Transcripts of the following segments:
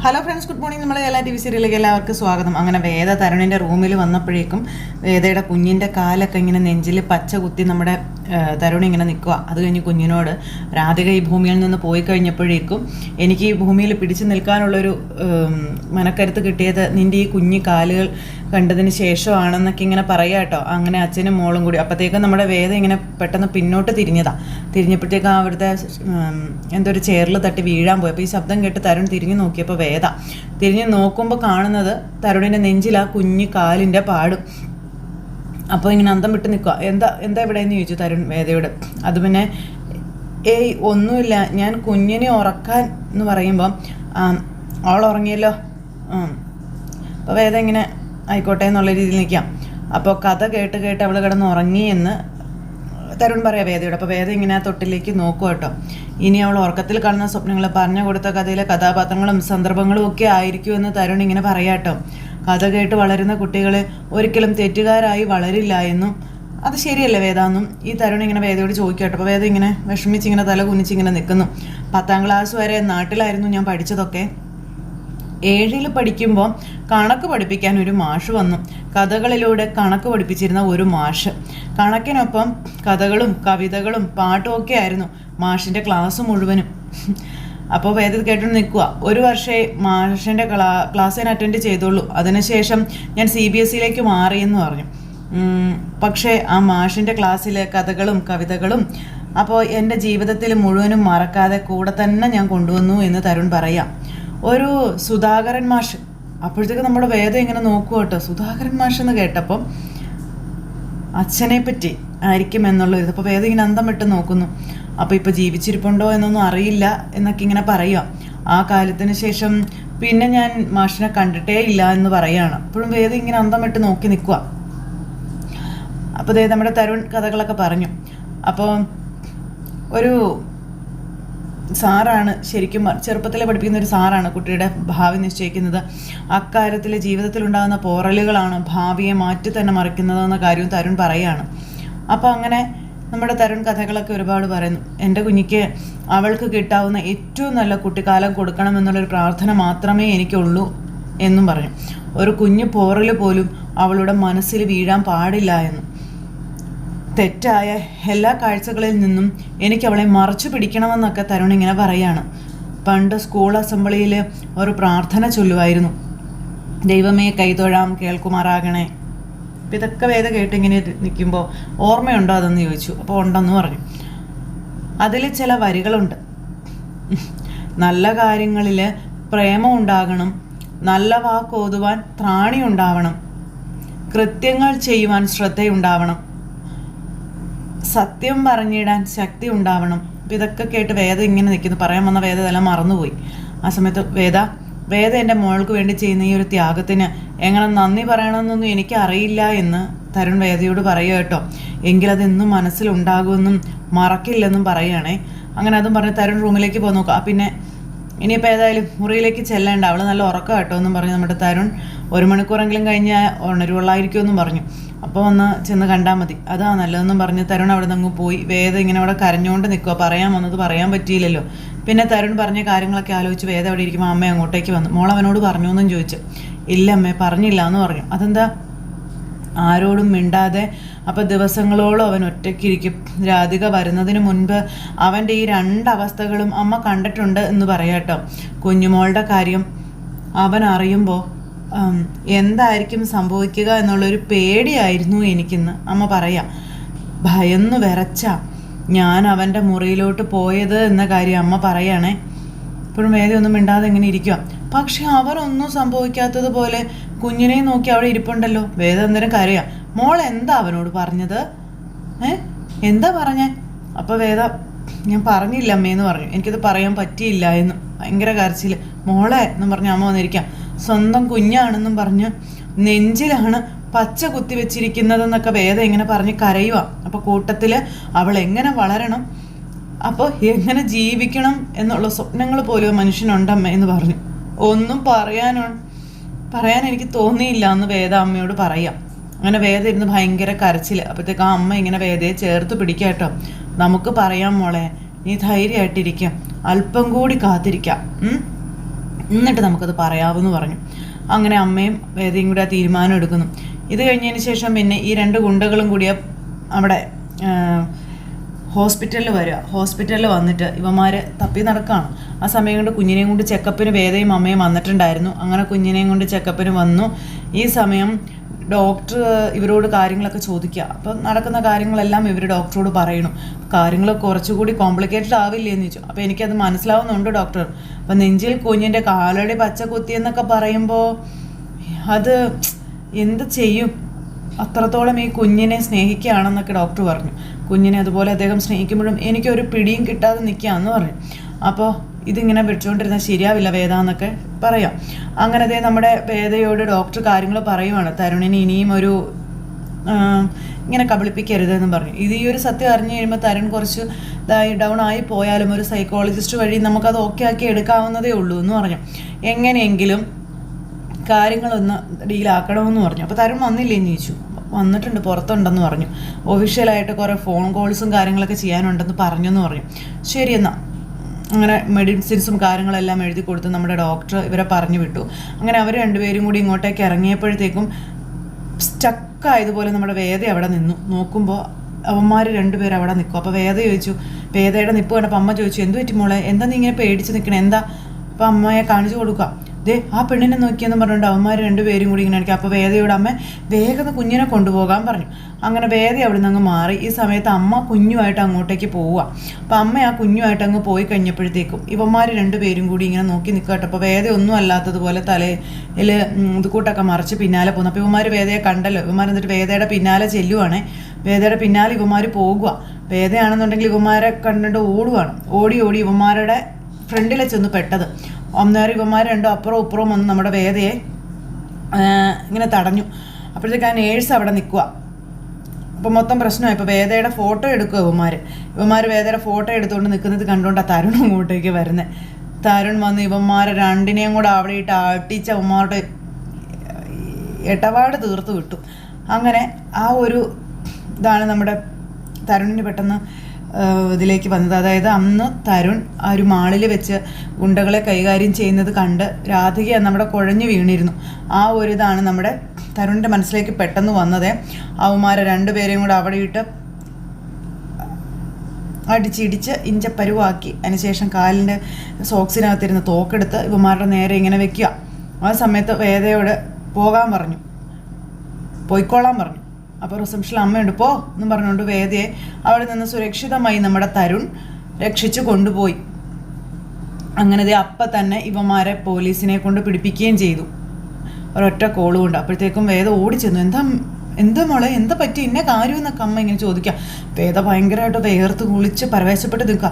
Hello friends, good morning. നമ്മളെ എല്ലാ TV സീരിയലിലേക്ക് എല്ലാവർക്കും സ്വാഗതം. അങ്ങനെ വേദ തരുണിൻ്റെ റൂമിൽ വന്നപ്പോഴേക്കും വേദയുടെ കുഞ്ഞിൻ്റെ കാലൊക്കെ ഇങ്ങനെ നെഞ്ചിൽ പച്ച കുത്തി നമ്മുടെ തരുൺ ഇങ്ങനെ നിൽക്കുക. അത് കഴിഞ്ഞ് കുഞ്ഞിനോട് രാധിക ഈ ഭൂമിയിൽ നിന്ന് പോയി കഴിഞ്ഞപ്പോഴേക്കും എനിക്ക് ഈ ഭൂമിയിൽ പിടിച്ചു നിൽക്കാനുള്ളൊരു മനക്കരുത്ത് കിട്ടിയത് നിൻ്റെ ഈ കുഞ്ഞി കാലുകൾ കണ്ടതിന് ശേഷമാണെന്നൊക്കെ ഇങ്ങനെ പറയുക കേട്ടോ. അങ്ങനെ അച്ഛനും മോളും കൂടി അപ്പോഴത്തേക്കും നമ്മുടെ വേദ ഇങ്ങനെ പെട്ടെന്ന് പിന്നോട്ട് തിരിഞ്ഞപ്പോഴത്തേക്കും അവിടുത്തെ എന്തോ ഒരു ചെയറിൽ തട്ടി വീഴാൻ പോയി. അപ്പോൾ ഈ ശബ്ദം കേട്ട് തരുൺ തിരിഞ്ഞു നോക്കിയപ്പോൾ വേദ തിരിഞ്ഞ് നോക്കുമ്പോൾ കാണുന്നത് തരുണിൻ്റെ നെഞ്ചിൽ ആ കുഞ്ഞു കാലിൻ്റെ പാടും. അപ്പോൾ ഇങ്ങനെ അന്തം വിട്ട് നിൽക്കുക. എന്താ എവിടെയെന്ന് ചോദിച്ചു തരുൺ വേദയോട്. അത് പിന്നെ ഒന്നുമില്ല, ഞാൻ കുഞ്ഞിനെ ഉറക്കാൻ എന്ന് പറയുമ്പം അവൾ ഉറങ്ങിയല്ലോ. അപ്പോൾ വേദ ഇങ്ങനെ ആയിക്കോട്ടെ എന്നുള്ള രീതിയിൽ നിൽക്കാം. അപ്പോൾ കഥ കേട്ട് അവൾ കിടന്ന് ഉറങ്ങി എന്ന് തരുൺ പറയാം വേദയോട്. അപ്പോൾ വേദ ഇങ്ങനെ ആ തൊട്ടിലേക്ക് നോക്കുക കേട്ടോ. ഇനി അവൾ ഉറക്കത്തിൽ കാണുന്ന സ്വപ്നങ്ങൾ പറഞ്ഞു കൊടുത്ത കഥയിലെ കഥാപാത്രങ്ങളും സന്ദർഭങ്ങളും ഒക്കെ ആയിരിക്കുമെന്ന് തരുൺ ഇങ്ങനെ പറയാം കേട്ടോ. കഥ കേട്ട് വളരുന്ന കുട്ടികൾ ഒരിക്കലും തെറ്റുകാരായി വളരില്ല എന്നും അത് ശരിയല്ലേ വേദാന്നും ഈ തരുൺ ഇങ്ങനെ വേദയോട് ചോദിക്കട്ടോ. അപ്പോൾ വേദ ഇങ്ങനെ വിഷമിച്ചിങ്ങനെ തല കുനിച്ചിങ്ങനെ നിൽക്കുന്നു. 10ാം ക്ലാസ് വരെ നാട്ടിലായിരുന്നു ഞാൻ പഠിച്ചതൊക്കെ. 7ൽ പഠിക്കുമ്പോൾ കണക്ക് പഠിപ്പിക്കാൻ ഒരു മാഷ് വന്നു. കഥകളിലൂടെ കണക്ക് പഠിപ്പിച്ചിരുന്ന ഒരു മാഷ്. കണക്കിനൊപ്പം കഥകളും കവിതകളും പാട്ടും ഒക്കെ ആയിരുന്നു മാഷിൻ്റെ ക്ലാസ് മുഴുവനും. അപ്പോൾ വേദ കേട്ടോണ്ട് നിൽക്കുക. ഒരു വർഷമേ മാഷിൻ്റെ ക്ലാസ് ഞാൻ അറ്റൻഡ് ചെയ്തോളൂ. അതിനുശേഷം ഞാൻ CBSEയിലേക്ക് മാറിയെന്ന് പറഞ്ഞു. പക്ഷേ ആ മാഷിൻ്റെ ക്ലാസ്സിലെ കഥകളും കവിതകളും അപ്പോൾ എൻ്റെ ജീവിതത്തിൽ മുഴുവനും മറക്കാതെ കൂടെ തന്നെ ഞാൻ കൊണ്ടുവന്നു എന്ന് തരുൺ പറയാം. ഒരു സുധാകരൻ മാഷ്. അപ്പോഴത്തേക്ക് നമ്മുടെ വേദം ഇങ്ങനെ നോക്കുക കേട്ടോ. സുധാകരൻ മാഷ് എന്ന് കേട്ടപ്പം അച്ഛനെ പറ്റി ആയിരിക്കും എന്നുള്ള ഇത്. അപ്പോൾ വേദം ഇങ്ങനെ അന്തം വിട്ട് നോക്കുന്നു. അപ്പോൾ ഇപ്പോൾ ജീവിച്ചിരിപ്പുണ്ടോ എന്നൊന്നും അറിയില്ല എന്നൊക്കെ ഇങ്ങനെ പറയുക. ആ കാലത്തിന് ശേഷം പിന്നെ ഞാൻ മാഷിനെ കണ്ടിട്ടേ ഇല്ല എന്ന് പറയുകയാണ്. അപ്പോഴും വേദം ഇങ്ങനെ അന്തം വിട്ട് നോക്കി നിൽക്കുക. അപ്പോൾ നമ്മുടെ തരുൺ കഥകളൊക്കെ പറഞ്ഞു. അപ്പോൾ ഒരു സാറാണ്, ശരിക്കും ചെറുപ്പത്തിൽ പഠിപ്പിക്കുന്ന ഒരു സാറാണ് കുട്ടിയുടെ ഭാവി നിശ്ചയിക്കുന്നത്. അക്കാര്യത്തിൽ ജീവിതത്തിലുണ്ടാകുന്ന പോറലുകളാണ് ഭാവിയെ മാറ്റി തന്നെ മറിക്കുന്നതെന്ന കാര്യവും തരുൺ പറയുകയാണ്. അപ്പോൾ അങ്ങനെ നമ്മുടെ തരുൺ കഥകളൊക്കെ ഒരുപാട് പറയുന്നു. എൻ്റെ കുഞ്ഞിക്ക് അവൾക്ക് കിട്ടാവുന്ന ഏറ്റവും നല്ല കുട്ടിക്കാലം കൊടുക്കണമെന്നുള്ളൊരു പ്രാർത്ഥന മാത്രമേ എനിക്കുള്ളൂ എന്നും പറഞ്ഞു. ഒരു കുഞ്ഞു പോറൽ പോലും അവളുടെ മനസ്സിൽ വീഴാൻ പാടില്ല എന്നും. തെറ്റായ എല്ലാ കാഴ്ചകളിൽ നിന്നും എനിക്ക് അവളെ മറച്ചു പിടിക്കണമെന്നൊക്കെ തരുൺ ഇങ്ങനെ പറയാണ്. പണ്ട് സ്കൂൾ അസംബ്ലിയിൽ ഒരു പ്രാർത്ഥന ചൊല്ലുമായിരുന്നു. ദൈവമേ കൈതൊഴാം കേൾക്കുമാറാകണേ. അപ്പം ഇതൊക്കെ വേദ കേട്ടിങ്ങനെ നിൽക്കുമ്പോൾ ഓർമ്മയുണ്ടോ അതെന്ന് ചോദിച്ചു. അപ്പോൾ ഉണ്ടെന്ന് പറഞ്ഞു. അതിൽ ചില വരികളുണ്ട്. നല്ല കാര്യങ്ങളിൽ പ്രേമം ഉണ്ടാകണം, നല്ല വാക്കോതുവാൻ ത്രാണി ഉണ്ടാവണം, കൃത്യങ്ങൾ ചെയ്യുവാൻ ശ്രദ്ധയുണ്ടാവണം, സത്യം പറഞ്ഞിടാൻ ശക്തി ഉണ്ടാവണം. അപ്പം ഇതൊക്കെ കേട്ട് വേദ ഇങ്ങനെ നിൽക്കുന്നു. പറയാൻ വന്ന വേദ ഇതെല്ലാം മറന്നുപോയി. ആ സമയത്ത് വേദ എൻ്റെ മോൾക്ക് വേണ്ടി ചെയ്യുന്ന ഈ ഒരു ത്യാഗത്തിന് എങ്ങനെ നന്ദി പറയണമെന്നൊന്നും എനിക്കറിയില്ല എന്ന് തരുൺ വേദയോട് പറയുക കേട്ടോ. എങ്കിലതെന്നും മനസ്സിലുണ്ടാകുമെന്നും മറക്കില്ലെന്നും പറയുകയാണേ. അങ്ങനെ അതും പറഞ്ഞ് തരുൺ റൂമിലേക്ക് പോയി നോക്കുക. പിന്നെ ഇനിയിപ്പോൾ ഏതായാലും മുറിയിലേക്ക് ചെല്ലേണ്ട, അവൾ നല്ല ഉറക്കം കേട്ടോ എന്നും പറഞ്ഞ് നമ്മുടെ തരുൺ 1 മണിക്കൂറെങ്കിലും കഴിഞ്ഞാൽ ഉണരുള്ളായിരിക്കുമെന്നും പറഞ്ഞു. അപ്പോൾ ഒന്ന് ചെന്ന് കണ്ടാൽ മതി, അതാ നല്ലതെന്നും പറഞ്ഞ് തരുൺ അവിടെ നിന്ന് അങ്ങ് പോയി. വേദ ഇങ്ങനെ അവിടെ കരഞ്ഞുകൊണ്ട് നിൽക്കുക. പറയാൻ വന്നത് പറയാൻ പറ്റിയില്ലല്ലോ. പിന്നെ തരുൺ പറഞ്ഞ കാര്യങ്ങളൊക്കെ ആലോചിച്ച് വേദ അവിടെ ഇരിക്കുമ്പോൾ അമ്മ അങ്ങോട്ടേക്ക് വന്നു. മോൾ അവനോട് പറഞ്ഞു എന്നും ചോദിച്ചു. ഇല്ല അമ്മേ, പറഞ്ഞില്ല എന്ന് പറഞ്ഞു. അതെന്താ? ആരോടും മിണ്ടാതെ അപ്പോൾ ദിവസങ്ങളോളം അവൻ ഒറ്റയ്ക്കിരിക്കും. രാധിക വരുന്നതിന് മുൻപ് അവൻ്റെ ഈ 2 അവസ്ഥകളും അമ്മ കണ്ടിട്ടുണ്ട് എന്ന് പറയാട്ടോ. കുഞ്ഞുമോളുടെ കാര്യം അവൻ അറിയുമ്പോൾ എന്തായിരിക്കും സംഭവിക്കുക എന്നുള്ളൊരു പേടിയായിരുന്നു എനിക്കെന്ന് അമ്മ പറയാം. ഭയന്നു വിറച്ച ഞാൻ അവൻ്റെ മുറിയിലോട്ട് പോയത് എന്ന കാര്യം അമ്മ പറയുകയാണേ. ഇപ്പോഴും വേദയൊന്നും മിണ്ടാതെ ഇങ്ങനെ ഇരിക്കുക. പക്ഷെ അവരൊന്നും സംഭവിക്കാത്തതുപോലെ കുഞ്ഞിനെ നോക്കി അവിടെ ഇരിപ്പുണ്ടല്ലോ. വേദ അന്നേരം കരയാം. മോൾ എന്താ അവനോട് പറഞ്ഞത്? എന്താ പറഞ്ഞേ? അപ്പോൾ വേദ ഞാൻ പറഞ്ഞില്ല അമ്മയെന്ന് പറഞ്ഞു. എനിക്കത് പറയാൻ പറ്റിയില്ല എന്ന് ഭയങ്കര കരച്ചിൽ. മോളെ എന്നും പറഞ്ഞ് അമ്മ വന്നിരിക്കാം. സ്വന്തം കുഞ്ഞാണെന്നും പറഞ്ഞ് നെഞ്ചിലാണ് പച്ച കുത്തി വെച്ചിരിക്കുന്നതെന്നൊക്കെ വേദ ഇങ്ങനെ പറഞ്ഞ് കരയുക. അപ്പോൾ കൂട്ടത്തിൽ അവൾ എങ്ങനെ വളരണം, അപ്പോൾ എങ്ങനെ ജീവിക്കണം എന്നുള്ള സ്വപ്നങ്ങൾ പോലും മനുഷ്യനുണ്ടമ്മ എന്ന് പറഞ്ഞു. ഒന്നും പറയാൻ എനിക്ക് തോന്നിയില്ല എന്ന് വേദ അമ്മയോട് പറയാം. അങ്ങനെ വേദ ഇരുന്ന് ഭയങ്കര കരച്ചിൽ. അപ്പോഴത്തേക്ക് ആ അമ്മ ഇങ്ങനെ വേദയെ ചേർത്ത് പിടിക്കാം കേട്ടോ. നമുക്ക് പറയാം മോളെ, നീ ധൈര്യമായിട്ടിരിക്കാം, അല്പം കൂടി കാത്തിരിക്കാം. എന്നിട്ട് നമുക്കത് പറയാമെന്ന് പറഞ്ഞു. അങ്ങനെ അമ്മയും വേദയും കൂടി ആ തീരുമാനം എടുക്കുന്നു. ഇത് കഴിഞ്ഞതിന് ശേഷം പിന്നെ ഈ 2 ഗുണ്ടകളും കൂടി അവിടെ ഹോസ്പിറ്റലിൽ വരിക. ഹോസ്പിറ്റലിൽ വന്നിട്ട് ഇവന്മാർ തപ്പി നടക്കുകയാണ്. ആ സമയം കൊണ്ട് കുഞ്ഞിനെയും കൊണ്ട് ചെക്കപ്പിന് വേദയും അമ്മയും വന്നിട്ടുണ്ടായിരുന്നു. അങ്ങനെ കുഞ്ഞിനെയും കൊണ്ട് ചെക്കപ്പിന് വന്നു. ഈ സമയം ഡോക്ടർ ഇവരോട് കാര്യങ്ങളൊക്കെ ചോദിക്കുക. അപ്പം നടക്കുന്ന കാര്യങ്ങളെല്ലാം ഇവർ ഡോക്ടറോട് പറയണം. കാര്യങ്ങൾ കുറച്ചുകൂടി കോംപ്ലിക്കേറ്റഡ് ആവില്ലേ എന്ന് ചോദിച്ചു. അപ്പോൾ എനിക്കത് മനസ്സിലാവുന്നുണ്ട് ഡോക്ടർ. അപ്പം നെഞ്ചിൽ കുഞ്ഞിൻ്റെ കാലടി പച്ച കുത്തിയെന്നൊക്കെ പറയുമ്പോൾ അത് എന്ത് ചെയ്യും, അത്രത്തോളം ഈ കുഞ്ഞിനെ സ്നേഹിക്കുകയാണെന്നൊക്കെ ഡോക്ടർ പറഞ്ഞു. കുഞ്ഞിനെ അതുപോലെ അദ്ദേഹം സ്നേഹിക്കുമ്പോഴും എനിക്കൊരു പിടിയും കിട്ടാതെ നിൽക്കുകയെന്ന് പറഞ്ഞു. അപ്പോൾ ഇതിങ്ങനെ വെച്ചുകൊണ്ടിരുന്നാൽ ശരിയാവില്ല വേദ എന്നൊക്കെ പറയാം. അങ്ങനെ നമ്മുടെ വേദയോട് ഡോക്ടർ കാര്യങ്ങൾ പറയുവാണ്. തരുണിന് ഇനിയും ഒരു ഇങ്ങനെ കബളിപ്പിക്കരുതെന്ന് പറഞ്ഞു. ഈ ഒരു സത്യം അറിഞ്ഞു കഴിയുമ്പോൾ തരുൺ കുറച്ച് ഡൗൺ ആയി പോയാലും ഒരു സൈക്കോളജിസ്റ്റ് വഴി നമുക്കത് ഓക്കെ ആക്കി എടുക്കാവുന്നതേ ഉള്ളൂ എന്ന് പറഞ്ഞു. എങ്ങനെയെങ്കിലും കാര്യങ്ങളൊന്ന് ഡീലാക്കണമെന്ന് പറഞ്ഞു. അപ്പോൾ തരുൺ വന്നില്ലേന്ന് ചോദിച്ചു. വന്നിട്ടുണ്ട്, പുറത്തുണ്ടെന്ന് പറഞ്ഞു. ഒഫീഷ്യലായിട്ട് കുറേ ഫോൺ കോൾസും കാര്യങ്ങളൊക്കെ ചെയ്യാനുണ്ടെന്ന് പറഞ്ഞെന്ന് പറഞ്ഞു. ശരി എന്നാൽ അങ്ങനെ മെഡിസിൻസും കാര്യങ്ങളെല്ലാം എഴുതി കൊടുത്ത് നമ്മുടെ ഡോക്ടർ ഇവരെ പറഞ്ഞു വിട്ടു. അങ്ങനെ അവർ 2 പേരും കൂടി ഇങ്ങോട്ടേക്ക് ഇറങ്ങിയപ്പോഴത്തേക്കും സ്റ്റക്കായതുപോലെ നമ്മുടെ വേദ അവിടെ നിന്നു. നോക്കുമ്പോൾ അവന്മാർ 2 പേര് അവിടെ നിൽക്കും. അപ്പോൾ വേദ ചോദിച്ചു, വേദയുടെ നിപ്പ് കണ്ടപ്പോൾ അമ്മ ചോദിച്ചു, എന്ത് പറ്റി മോളെ, എന്താ നീ ഇങ്ങനെ പേടിച്ച് നിൽക്കണേ, എന്താ? അപ്പോൾ അമ്മയെ കാണിച്ചു കൊടുക്കുക. ദേ ആ പെണ്ണിനെ നോക്കിയെന്ന് പറഞ്ഞിട്ട് അവന്മാർ 2 പേരും കൂടി ഇങ്ങനെ അടിക്കുക. അപ്പോൾ വേദയോട് അമ്മ വേഗം കുഞ്ഞിനെ കൊണ്ടുപോകാൻ പറഞ്ഞു. അങ്ങനെ വേദ അവിടെ നിന്ന് അങ്ങ് മാറി. ഈ സമയത്ത് അമ്മ കുഞ്ഞുമായിട്ട് അങ്ങോട്ടേക്ക് പോവുക. അപ്പോൾ അമ്മ ആ കുഞ്ഞുമായിട്ട് അങ്ങ് പോയി കഴിഞ്ഞപ്പോഴത്തേക്കും ഇവന്മാർ 2 പേരും കൂടി ഇങ്ങനെ നോക്കി നിൽക്കട്ടെ. അപ്പോൾ വേദ ഒന്നും അല്ലാത്തതുപോലെ തലയിൽ ഇതുകൂട്ടൊക്കെ മറിച്ച് പിന്നാലെ പോകുന്നു. അപ്പോൾ ഇവന്മാർ വേദയെ കണ്ടല്ലോ. ഇവന്മാർ എന്നിട്ട് വേദയുടെ പിന്നാലെ ചെല്ലുവാണേ. വേദയുടെ പിന്നാലെ ഇവന്മാർ പോകുക. വേദയാണെന്നുണ്ടെങ്കിൽ ഇവന്മാരെ കണ്ടിട്ട് ഓടുവാണ്. ഓടി ഇവന്മാരുടെ ഫ്രണ്ടിലെ ചെന്ന് പെട്ടത്. അന്നേരം ഇവന്മാർ 2 അപ്പുറവും ഇപ്പുറവും വന്ന് നമ്മുടെ വേദയെ ഇങ്ങനെ തടഞ്ഞു. അപ്പോഴത്തേക്ക് ആ നേഴ്സ് അവിടെ നിൽക്കുക. അപ്പോൾ മൊത്തം പ്രശ്നമായി. ഇപ്പോൾ വേദയുടെ ഫോട്ടോ എടുക്കുക ഇവന്മാർ വേദയുടെ ഫോട്ടോ എടുത്തുകൊണ്ട് നിൽക്കുന്നത് കണ്ടുകൊണ്ടാണ് തരുൺ അങ്ങോട്ടേക്ക് വരുന്നത്. തരുൺ വന്ന് ഇവന്മാരെ 2നെയും കൂടെ അവിടെ ഇട്ട് അട്ടിച്ച് അവന്മാരുടെ ഇടപാട് തീർത്ത് വിട്ടു. അങ്ങനെ ആ ഒരു ഇതാണ് നമ്മുടെ തരുണിന് പെട്ടെന്ന് ഇതിലേക്ക് വന്നത്. അതായത് അന്ന് തരുൺ ആ ഒരു മാളിൽ വെച്ച് ഗുണ്ടകളെ കൈകാര്യം ചെയ്യുന്നത് കണ്ട് രാധിക നമ്മുടെ കുഴഞ്ഞു വീണിരുന്നു. ആ ഒരു ഇതാണ് നമ്മുടെ തരുണിൻ്റെ മനസ്സിലേക്ക് പെട്ടെന്ന് വന്നത്. അവന്മാരെ 2 പേരെയും കൂടെ അവിടെ ഇട്ട് അടിച്ചിടിച്ച് ഇഞ്ചപ്പരുവാക്കി. അതിനുശേഷം കാലിൻ്റെ സോക്സിനകത്തിരുന്ന് തോക്കെടുത്ത് ഇവന്മാരുടെ നേരെ ഇങ്ങനെ വെക്കുക. ആ സമയത്ത് വേദയോട് പോകാൻ പറഞ്ഞു, പോയിക്കോളാൻ പറഞ്ഞു. അപ്പോൾ റിസപ്ഷനിൽ അമ്മയുണ്ട്, പോ എന്നും പറഞ്ഞുകൊണ്ട് വേദയെ അവിടെ നിന്ന് സുരക്ഷിതമായി നമ്മുടെ തരുൺ രക്ഷിച്ചു കൊണ്ടുപോയി. അങ്ങനെ അപ്പം തന്നെ ഇവന്മാരെ പോലീസിനെ കൊണ്ട് പിടിപ്പിക്കുകയും ചെയ്തു, ഒരൊറ്റ കോളും ഉണ്ട്. അപ്പോഴത്തേക്കും വേദ ഓടിച്ചെന്നു. എന്താ മോളെ, എന്താ പറ്റി, ഇന്ന കാര്യം എന്നൊക്കെ അമ്മ ഇങ്ങനെ ചോദിക്കുക. വേദ ഭയങ്കരമായിട്ട് വേർത്ത് കുളിച്ച് പരവേശപ്പെട്ട് നിൽക്കുക.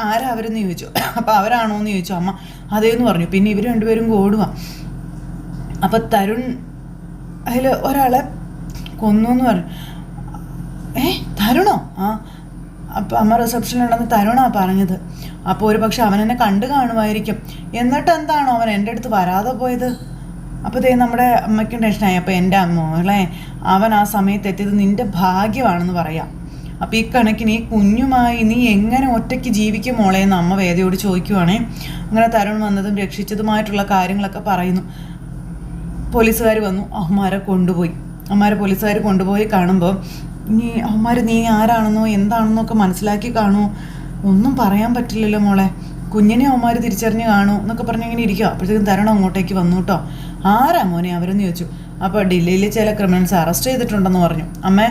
ആരാ അവരെന്ന് ചോദിച്ചു. അപ്പോൾ അവരാണോ എന്ന് ചോദിച്ചു അമ്മ. അതേന്ന് പറഞ്ഞു. പിന്നെ ഇവർ 2 പേരും ഓടുക. അപ്പം തരുൺ അതിൽ ഒരാളെ കൊന്നു എന്ന് പറഞ്ഞു. തരുണോ? അപ്പം അമ്മ റിസപ്ഷനിലുണ്ടെന്ന് തരുണാണ് പറഞ്ഞത്. അപ്പോൾ ഒരു പക്ഷെ അവൻ എന്നെ കണ്ടു കാണുമായിരിക്കും. എന്നിട്ട് എന്താണോ അവൻ എൻ്റെ അടുത്ത് വരാതെ പോയത്? അപ്പോൾ നമ്മുടെ അമ്മയ്ക്കും ടെൻഷനായി. അപ്പോൾ എൻ്റെ മോളെ, അവൻ ആ സമയത്ത് എത്തിയത് നിൻ്റെ ഭാഗ്യമാണെന്ന് പറയാം. അപ്പോൾ ഈ കണക്കിന് ഈ കുഞ്ഞുമായി നീ എങ്ങനെ ഒറ്റയ്ക്ക് ജീവിക്കും മോളെ എന്ന് അമ്മ വേദയോട് ചോദിക്കുവാണേ. അങ്ങനെ തരുൺ വന്നതും രക്ഷിച്ചതുമായിട്ടുള്ള കാര്യങ്ങളൊക്കെ പറയുന്നു. പോലീസുകാർ വന്നു, അവന്മാരെ കൊണ്ടുപോയി. പോലീസുകാർ കൊണ്ടുപോയി കാണുമ്പോൾ നീ ആരാണെന്നോ എന്താണെന്നോ ഒക്കെ മനസ്സിലാക്കി കാണുമോ? ഒന്നും പറയാൻ പറ്റില്ലല്ലോ മോളെ, കുഞ്ഞിനെ അവന്മാർ തിരിച്ചറിഞ്ഞ് കാണൂ എന്നൊക്കെ പറഞ്ഞ് ഇങ്ങനെ ഇരിക്കുക. അപ്പോഴത്തേക്കും തരണം അങ്ങോട്ടേക്ക് വന്നു കേട്ടോ. ആരാ മോനെ അവരെന്ന് ചോദിച്ചു. അപ്പോൾ ഡൽഹിയിൽ ചില ക്രിമിനൽസ് അറസ്റ്റ് ചെയ്തിട്ടുണ്ടെന്ന് പറഞ്ഞു. അമ്മേ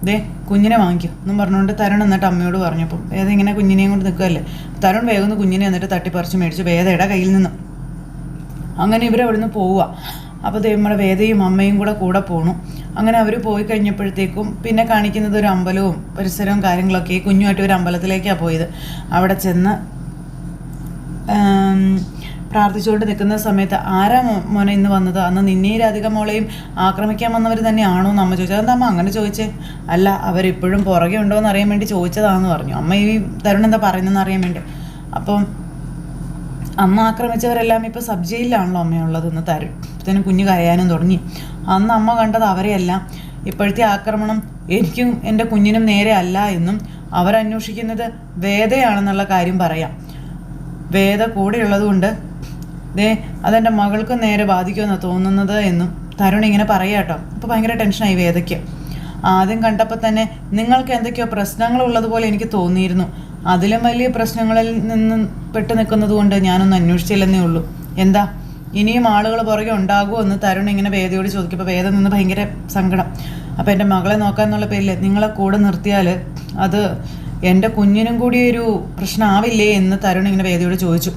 ദേ കുഞ്ഞിനെ വാങ്ങിക്കും എന്നും പറഞ്ഞുകൊണ്ട് തരുൺ എന്നിട്ട് അമ്മയോട് പറഞ്ഞപ്പം വേദ ഇങ്ങനെ കുഞ്ഞിനെയും കൊണ്ട് നിൽക്കുകയല്ലേ. തരുൺ വേഗം കുഞ്ഞിനെ എന്നിട്ട് തട്ടിപ്പറിച്ച് മേടിച്ചു വേദയുടെ കയ്യിൽ നിന്ന്. അങ്ങനെ ഇവരവിടുന്ന് പോവുക. അപ്പോൾ നമ്മുടെ വേദയും അമ്മയും കൂടെ പോണു. അങ്ങനെ അവർ പോയി കഴിഞ്ഞപ്പോഴത്തേക്കും പിന്നെ കാണിക്കുന്നത് ഒരു അമ്പലവും പരിസരവും കാര്യങ്ങളൊക്കെ. ഈ കുഞ്ഞുമായിട്ട് ഒരു അമ്പലത്തിലേക്കാണ് പോയത്. അവിടെ ചെന്ന് പ്രാർത്ഥിച്ചുകൊണ്ട് നിൽക്കുന്ന സമയത്ത് ആരാ മോനെ ഇന്ന് വന്നത്? അന്ന് നിന്നെ രാധിക മോളെയും ആക്രമിക്കാൻ വന്നവർ തന്നെയാണോ എന്ന് അമ്മ ചോദിച്ചത്. എന്താ അമ്മ അങ്ങനെ ചോദിച്ചേ? അല്ല, അവരിപ്പോഴും പുറകെ ഉണ്ടോ എന്ന് അറിയാൻ വേണ്ടി ചോദിച്ചതാണെന്ന് പറഞ്ഞു. അമ്മ ഈ തരുൺ എന്താ പറയുന്നതെന്ന് അറിയാൻ വേണ്ടി. അപ്പം അമ്മ ആക്രമിച്ചവരെല്ലാം ഇപ്പോൾ സബ് ജയിലിലാണല്ലോ അമ്മയുള്ളതെന്ന് തരും. അപ്പോഴത്തേനും കുഞ്ഞ് കരയാനും തുടങ്ങി. അന്ന് അമ്മ കണ്ടത് അവരെയെല്ലാം. ഇപ്പോഴത്തെ ആക്രമണം എനിക്കും എൻ്റെ കുഞ്ഞിനും നേരെ അല്ല എന്നും അവരന്വേഷിക്കുന്നത് വേദയാണെന്നുള്ള കാര്യം പറയാം. വേദ കൂടെയുള്ളത് കൊണ്ട് ദേ അതെൻ്റെ മകൾക്ക് നേരെ ബാധിക്കുമെന്നാണ് തോന്നുന്നത് എന്നും തരുൺ ഇങ്ങനെ പറയാം കേട്ടോ. അപ്പോൾ ഭയങ്കര ടെൻഷനായി വേദയ്ക്ക്. ആദ്യം കണ്ടപ്പോൾ തന്നെ നിങ്ങൾക്ക് എന്തൊക്കെയോ പ്രശ്നങ്ങളുള്ളതുപോലെ എനിക്ക് തോന്നിയിരുന്നു. അതിലും വലിയ പ്രശ്നങ്ങളിൽ നിന്ന് പെട്ടു നിൽക്കുന്നത് കൊണ്ട് ഞാനൊന്ന് അന്വേഷിച്ചില്ലെന്നേ ഉള്ളൂ. എന്താ ഇനിയും ആളുകൾ പുറകെ ഉണ്ടാകുമോ എന്ന് തരുൺ ഇങ്ങനെ വേദയോട് ചോദിക്കുമ്പോൾ വേദ നിന്ന് ഭയങ്കര സങ്കടം. അപ്പോൾ എൻ്റെ മകളെ നോക്കാന്നുള്ള പേരിൽ നിങ്ങളെ കൂടെ നിർത്തിയാൽ അത് എൻ്റെ കുഞ്ഞിനും കൂടി ഒരു പ്രശ്നമാവില്ലേ എന്ന് തരുൺ ഇങ്ങനെ വേദയോട് ചോദിച്ചു.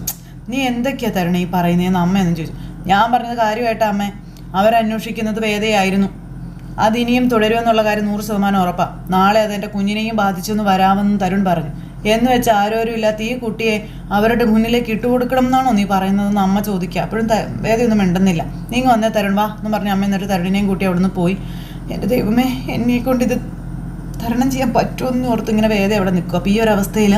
നീ എന്തൊക്കെയാണ് തരുൺ ഈ പറയുന്നതെന്ന് അമ്മയെന്ന് ചോദിച്ചു. ഞാൻ പറഞ്ഞത് കാര്യമായിട്ടാ അമ്മേ, അവരന്വേഷിക്കുന്നത് വേദയായിരുന്നു. അതിനിയും തുടരുമെന്നുള്ള കാര്യം 100% ഉറപ്പാണ്. നാളെ അതെൻ്റെ കുഞ്ഞിനെയും ബാധിച്ചൊന്ന് വരാമെന്ന് തരുൺ പറഞ്ഞു. എന്ന് വെച്ചാൽ ആരോരും ഇല്ലാത്ത ഈ കുട്ടിയെ അവരുടെ മുന്നിലേക്ക് ഇട്ടുകൊടുക്കണം എന്നാണോ നീ പറയുന്നതെന്ന് അമ്മ ചോദിക്കുക. അപ്പോഴും വേദയൊന്നും മിണ്ടുന്നില്ല. നീങ്ങ വന്നേ തരുൺ വാ എന്ന് പറഞ്ഞ് അമ്മ എന്നിട്ട് തരുണിനെയും കൂട്ടി അവിടെ നിന്ന് പോയി. എൻ്റെ ദൈവമേ, എന്നെ കൊണ്ട് ഇത് തരണം ചെയ്യാൻ പറ്റുമെന്ന് ഓർത്ത് ഇങ്ങനെ വേദ അവിടെ നിൽക്കും. അപ്പോൾ ഈ ഒരു അവസ്ഥയിൽ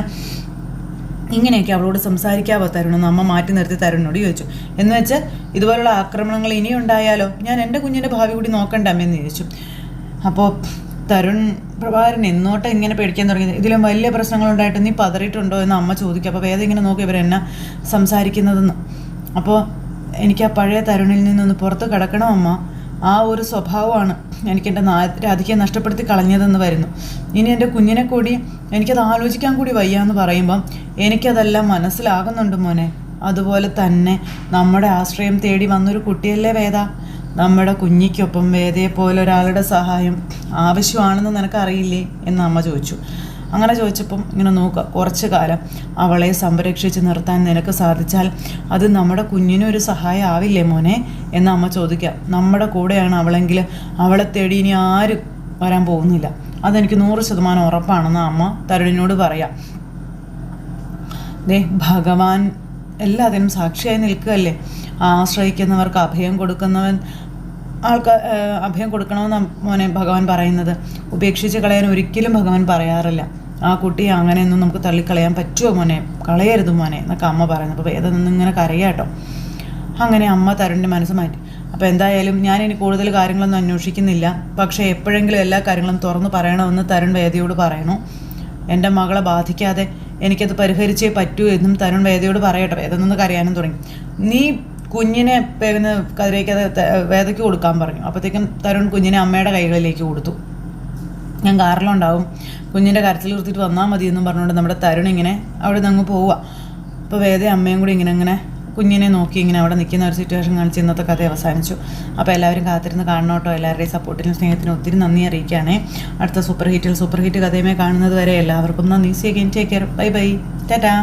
ഇങ്ങനെയൊക്കെ അവളോട് സംസാരിക്കാവോ തരുണെന്ന് അമ്മ മാറ്റി നിർത്തി തരുണിനോട് ചോദിച്ചു. എന്ന് വെച്ച് ഇതുപോലുള്ള ആക്രമണങ്ങൾ ഇനിയും ഉണ്ടായാലോ, ഞാൻ എൻ്റെ കുഞ്ഞിൻ്റെ ഭാവി കൂടി നോക്കണ്ട അമ്മയെന്ന് ചോദിച്ചു. അപ്പോൾ തരുൺ പ്രഭാകരൻ എന്നോട്ട് ഇങ്ങനെ പേടിക്കാൻ തുടങ്ങിയത്, ഇതിലും വലിയ പ്രശ്നങ്ങളുണ്ടായിട്ട് നീ പതറിയിട്ടുണ്ടോ എന്ന് അമ്മ ചോദിക്കും. അപ്പോൾ വേദ ഇങ്ങനെ നോക്കി ഇവരെന്നാ സംസാരിക്കുന്നതെന്ന്. അപ്പോൾ എനിക്ക് ആ പഴയ തരുണിൽ നിന്നൊന്ന് പുറത്ത് കിടക്കണം അമ്മ. ആ ഒരു സ്വഭാവമാണ് എനിക്കെൻ്റെ രാധികയെ നഷ്ടപ്പെടുത്തി കളഞ്ഞതെന്ന് വരുന്നു. ഇനി എൻ്റെ കുഞ്ഞിനെ കൂടി എനിക്കത് ആലോചിക്കാൻ കൂടി വയ്യാന്ന് പറയുമ്പം എനിക്കതെല്ലാം മനസ്സിലാകുന്നുണ്ട് മോനെ. അതുപോലെ തന്നെ നമ്മുടെ ആശ്രയം തേടി വന്നൊരു കുട്ടിയല്ലേ വേദ. നമ്മുടെ കുഞ്ഞിക്കൊപ്പം വേദയെ പോലെ ഒരാളുടെ സഹായം ആവശ്യമാണെന്ന് നിനക്കറിയില്ലേ എന്ന് അമ്മ ചോദിച്ചു. അങ്ങനെ ചോദിച്ചപ്പം ഇങ്ങനെ നോക്കുക, കുറച്ച് കാലം അവളെ സംരക്ഷിച്ച് നിർത്താൻ നിനക്ക് സാധിച്ചാൽ അത് നമ്മുടെ കുഞ്ഞിനും ഒരു സഹായം ആവില്ലേ മോനെ എന്ന് അമ്മ ചോദിക്കുക. നമ്മുടെ കൂടെയാണ് അവളെങ്കിൽ അവളെ തേടി ഇനി ആരും വരാൻ പോകുന്നില്ല. അതെനിക്ക് 100% ഉറപ്പാണെന്ന് അമ്മ തരുണിനോട് പറയാം. ദേ ഭഗവാൻ എല്ലാത്തിനും സാക്ഷിയായി നിൽക്കുകയല്ലേ. ആശ്രയിക്കുന്നവർക്ക് അഭയം കൊടുക്കുന്നവൻ അഭയം കൊടുക്കണമെന്ന് മോനെ ഭഗവാൻ പറയുന്നത്. ഉപേക്ഷിച്ച് കളയാൻ ഒരിക്കലും ഭഗവാൻ പറയാറില്ല. ആ കുട്ടിയെ അങ്ങനെയൊന്നും നമുക്ക് തള്ളിക്കളയാൻ പറ്റുമോ മോനെ, കളയരുത് മോനെ എന്നൊക്കെ അമ്മ പറയുന്നത്. അപ്പോൾ വേദ നിന്നിങ്ങനെ കരയാട്ടോ. അങ്ങനെ അമ്മ തരുണിൻ്റെ മനസ്സ് മാറ്റി. അപ്പോൾ എന്തായാലും ഞാനിനി കൂടുതൽ കാര്യങ്ങളൊന്നും അന്വേഷിക്കുന്നില്ല, പക്ഷേ എപ്പോഴെങ്കിലും എല്ലാ കാര്യങ്ങളും തുറന്നു പറയണമെന്ന് തരുൺ വേദയോട് പറയണു. എൻ്റെ മകളെ ബാധിക്കാതെ എനിക്കത് പരിഹരിച്ചേ പറ്റൂ എന്നും തരുൺ വേദയോട് പറയട്ടെ. വേദ നിന്ന് കരയാനും തുടങ്ങി. നീ കുഞ്ഞിനെ പേരുന്ന് കതിരേക്കത് വേദയ്ക്ക് കൊടുക്കാൻ പറഞ്ഞു. അപ്പോഴത്തേക്കും തരുൺ കുഞ്ഞിനെ അമ്മയുടെ കൈകളിലേക്ക് കൊടുത്തു. ഞാൻ കാറിലുണ്ടാവും, കുഞ്ഞിൻ്റെ കരച്ചിൽ നിർത്തിയിട്ട് വന്നാൽ മതി എന്നും പറഞ്ഞുകൊണ്ട് നമ്മുടെ തരുൺ ഇങ്ങനെ അവിടെ നിന്ന് അങ്ങ് പോവുക. അപ്പോൾ വേദ അമ്മയും കൂടി ഇങ്ങനെ കുഞ്ഞിനെ നോക്കി ഇങ്ങനെ അവിടെ നിൽക്കുന്ന ഒരു സിറ്റുവേഷൻ കാണിച്ച് ഇന്നത്തെ കഥ അവസാനിച്ചു. അപ്പോൾ എല്ലാവരും കാത്തിരുന്ന് കാണണം കേട്ടോ. എല്ലാവരുടെയും സപ്പോർട്ടിനും സ്നേഹത്തിനും ഒത്തിരി നന്ദി അറിയിക്കുകയാണേ. അടുത്ത സൂപ്പർ ഹിറ്റ് കഥയുമേ കാണുന്നത് വരെ എല്ലാവർക്കും നന്ദി. See again, take care, bye bye, Tata.